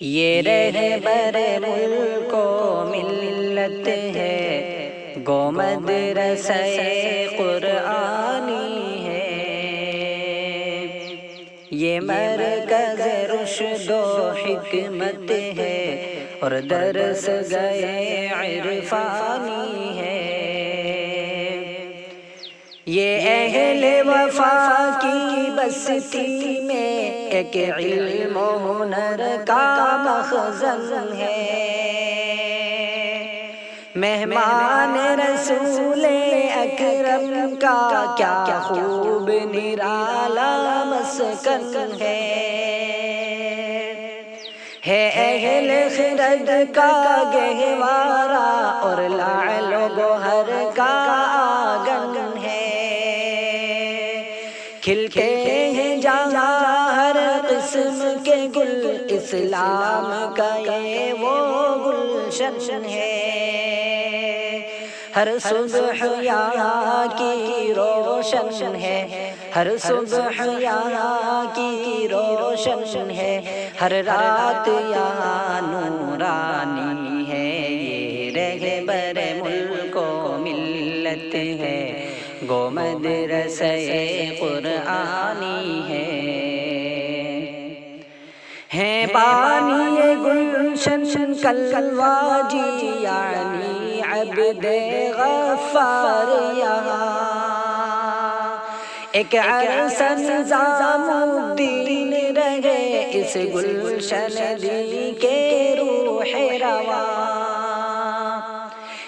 یہ رہبر ملک و ملت ہے، گو مدرسہ قرآنی ہے۔ یہ مرکز رشد و حکمت ہے اور درس گئے عرفانی ہے۔ یہ اہل وفا کی بستی میں ایک علم و ہنر کا مخزن ہے۔ مہمان رسول اکرم کا کیا خوب نرالا مسکن ہے۔ اہل خرد کا گہوارہ اور لعل و گوہر کا آنگن ہے۔ کھلتے ہیں جہاں ہر قسم کے گل، اسلام کا یہ وہ گلشن ہے۔ ہر صبح یہاں کی روشن ہے، ہر صبح یہاں کی روشن ہے، ہر رات یہاں نورانی ہے۔ یہ رہبر ملک و ملت ہے، گو مدرسہ قرآنی ہے بانی گلشن کلواجی یعنی عبد غفار یہاں۔ ایک عرصہ نظام الدین رہے اس گلشن دی کے روح رواں۔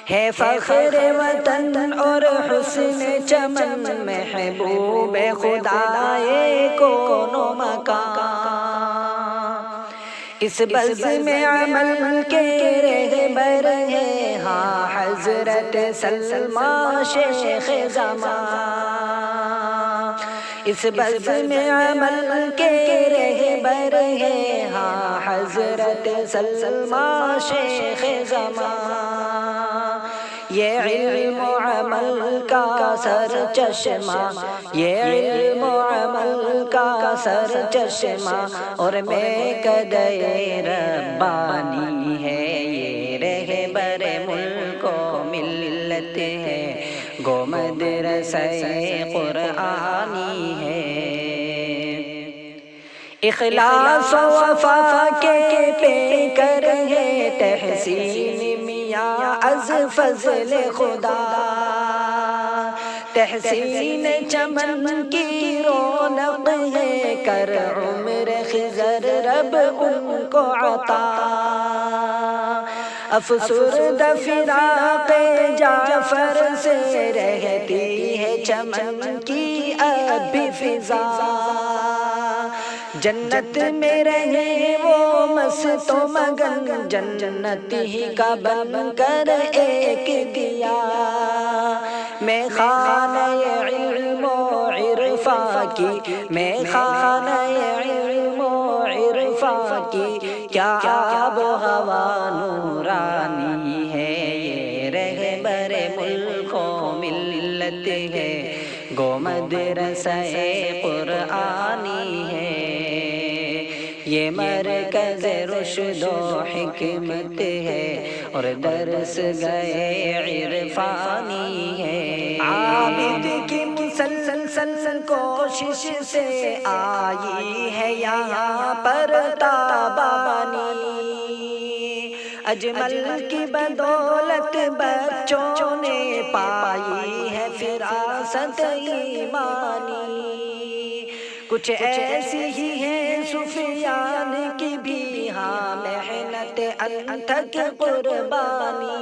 ہے فخر وطن اور حسن چمن، محبوب خدائے کون و مکان۔ اس بزم عمل کے رہبر ہیں ہاں حضرت سلمیٰ شیخ زمان۔ اس بزم عمل کے رہبر ہیں ہاں حضرت سلمیٰ شیخ زمان۔ یہ علم و عمل کا سر چشمہ، یہ علم و عمل کا سر چشمہ اور میکدہ ربانی ہے۔ یہ رہبر ملک و ملت ہے، گو مدرسہ قرآنی ہے۔ اخلاص و وفا کے پیکر ہے تحسین میاں از فضل خدا۔ تحسین چمن کی رونق ہے، کر عمر خضر رب ان کو عطا۔ افسردہ فراق جعفر سے رہتی ہے چمن کی اب بھی فضا۔ جنت میں رہے وہ مست و مگن، جنت ہی کا بن کر ایک دیا۔ میں خانہ علم و عرفاں کی، میں خانہ علم و عرفاں کی کیا آب و ہوا نورانی ہے۔ یہ رہبر ملک و ملت ہے، گو مدرسہ قرآنی ہے۔ یہ مرکز رشد و حکمت ہے اور درس گئے عرفانی ہے۔ عابد کی مسلسل کوشش سے آئی ہے یہاں پر تابانی۔ اجمل کی بدولت بچوں نے پائی ہے فراست ایمانی۔ کچھ ایسی ہی ہیں سفیان کی بھی ہاں محنت انتھک قربانی۔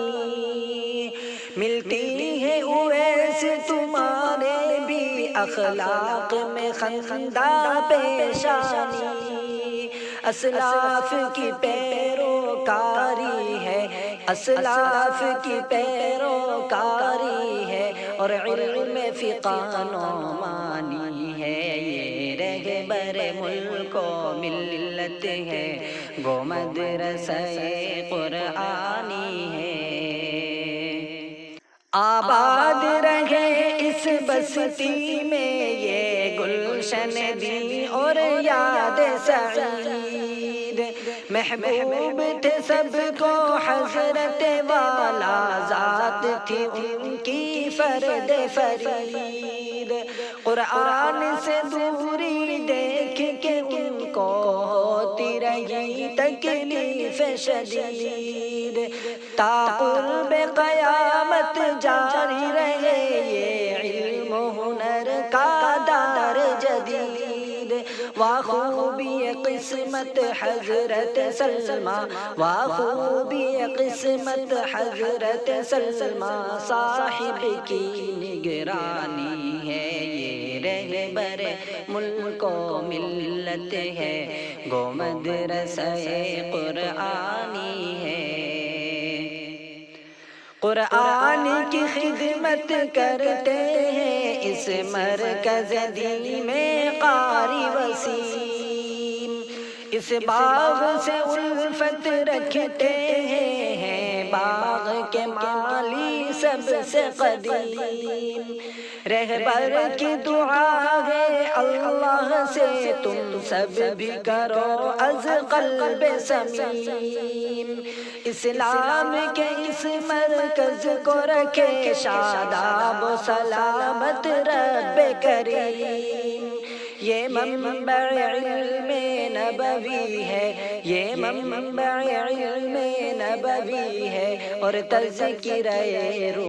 ملتی ہے اویس تمہارے بھی اخلاق میں خندہ پیشانی۔ اسلاف کی پیروکاری ہے، اسلاف کی پیروکاری ہے اور علم فقہ نعمانی ہے۔ یہ رہبر ملک و ملت ہے، گو مدرسہ قرآنی ہے۔ آباد رہے اس بستی میں یہ گلشن دی اور یاد سعید، محبوب تھے سب کو حضرت والا ذات تھی ان کی فرد فرید، قرآن سے دوری دیکھ کے ان کو ہوتی رہی تکلیف شدید، تا قرب قیامت جاری رہے یہ علم و ہنر کا دار جدید، وخوبی قسمت حضرت سلمہ، وخوبی قسمت حضرت سلمہ، صاحب کی نگرانی ہے یہ رہبر ملک و ملت ہے، گو مدرسہ قرآنی ہے، قرآن کی خدمت کرتے ہیں اس مرکز دین میں قاری وسیم، اس باغ سے الفت رکھتے ہیں باغ کے مالی سب سے قدیم، رہبر کی دعا ہے اللہ سے تم سب بھی کرو از قلب سمیم، اسلام کے اس مرکز کو رکھے شاداب و سلامت رب کریم، یہ منبع علم نبوی ہے، یہ منبع علم نبوی ہے اور تذکرہ روح